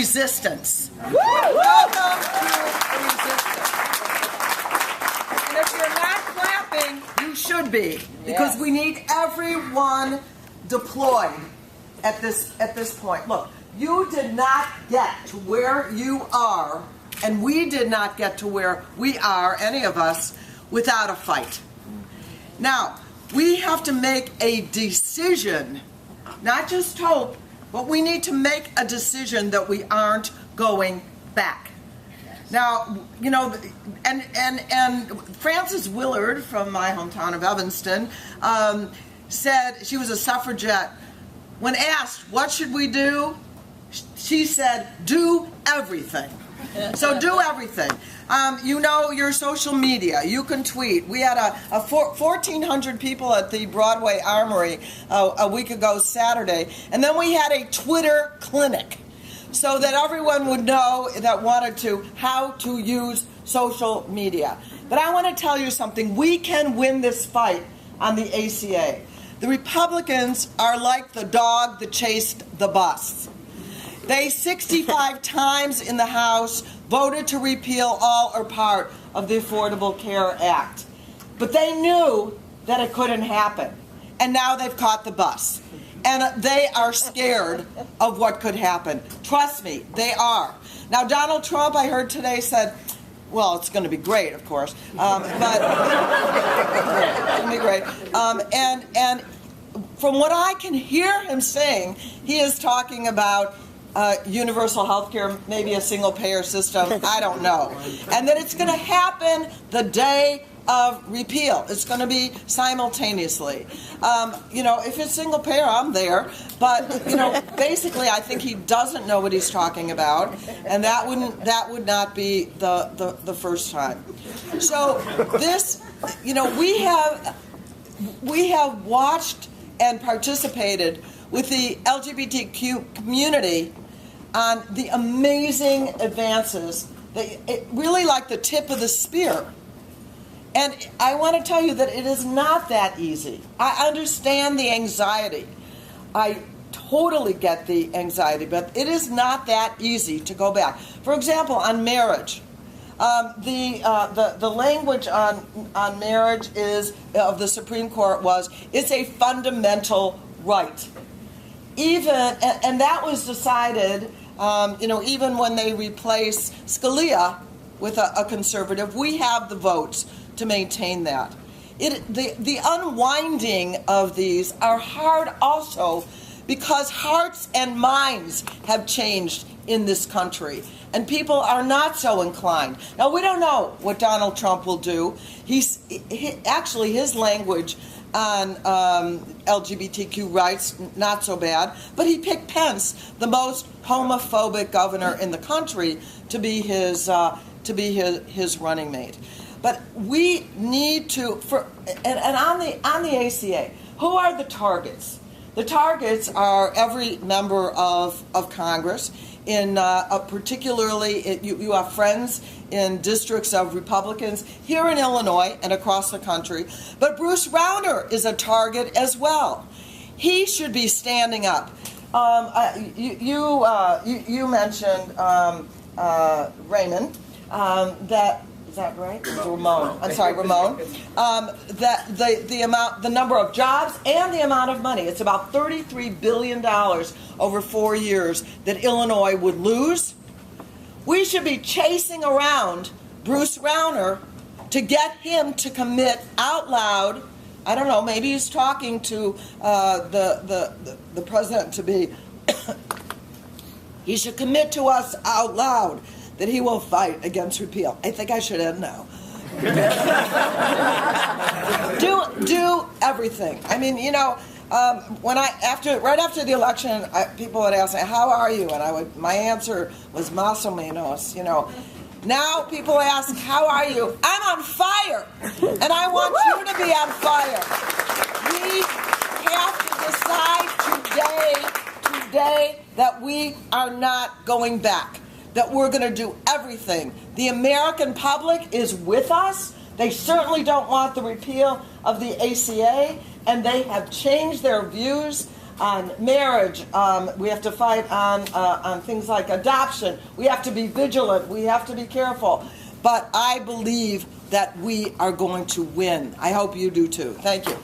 resistance. Welcome to resistance. And if you're not clapping, you should be, because we need everyone deployed at this point. Look, you did not get to where you are, and we did not get to where we are, any of us, without a fight. Now, we have to make a decision, not just hope, but we need to make a decision that we aren't going back. Now, you know, and Frances Willard from my hometown of Evanston said, she was a suffragette, when asked, what should we do? She said, do everything. So do everything. You know, your social media, you can tweet. We had 1,400 people at the Broadway Armory a week ago Saturday, and then we had a Twitter clinic so that everyone would know that wanted to how to use social media. But I want to tell you something. We can win this fight on the ACA. The Republicans are like the dog that chased the bus. They 65 times in the House voted to repeal all or part of the Affordable Care Act. But they knew that it couldn't happen. And now they've caught the bus. And they are scared of what could happen. Trust me, they are. Now, Donald Trump, I heard today, said, well, it's going to be great, of course, but it's going to be great. And from what I can hear him saying, he is talking about universal health care, maybe a single-payer system, I don't know. And that it's going to happen the day of repeal. It's going to be simultaneously. You know, if it's single-payer, I'm there. But, you know, basically, I think he doesn't know what he's talking about, and that would not be the first time. So this, you know, we have watched and participated with the LGBTQ community on the amazing advances, really like the tip of the spear. And I want to tell you that it is not that easy. I understand the anxiety. I totally get the anxiety, but it is not that easy to go back. For example, on marriage, the language on marriage is of the Supreme Court was it's a fundamental right. And that was decided, you know, even when they replace Scalia with a conservative, we have the votes to maintain that. The unwinding of these are hard also because hearts and minds have changed in this country, and people are not so inclined. Now, we don't know what Donald Trump will do. Actually, his language on LGBTQ rights, not so bad, but he picked Pence, the most homophobic governor in the country, to be his running mate. But we need to, and on the ACA, who are the targets? The targets are every member of Congress. In particularly, you have friends in districts of Republicans here in Illinois and across the country. But Bruce Rauner is a target as well. He should be standing up. You mentioned Raymond. Is that right? Ramon. I'm sorry, Ramon. That the number of jobs and the amount of money. It's about $33 billion over 4 years that Illinois would lose. We should be chasing around Bruce Rauner to get him to commit out loud. I don't know. Maybe he's talking to the president to be. He should commit to us out loud that he will fight against repeal. I think I should end now. do everything. I mean, you know, right after the election, people would ask me, "How are you?" And my answer was "Más o menos," you know. Now people ask, "How are you?" I'm on fire, and I want you to be on fire. We have to decide today that we are not going back. That we're going to do everything. The American public is with us. They certainly don't want the repeal of the ACA, and they have changed their views on marriage. We have to fight on things like adoption. We have to be vigilant. We have to be careful. But I believe that we are going to win. I hope you do too. Thank you.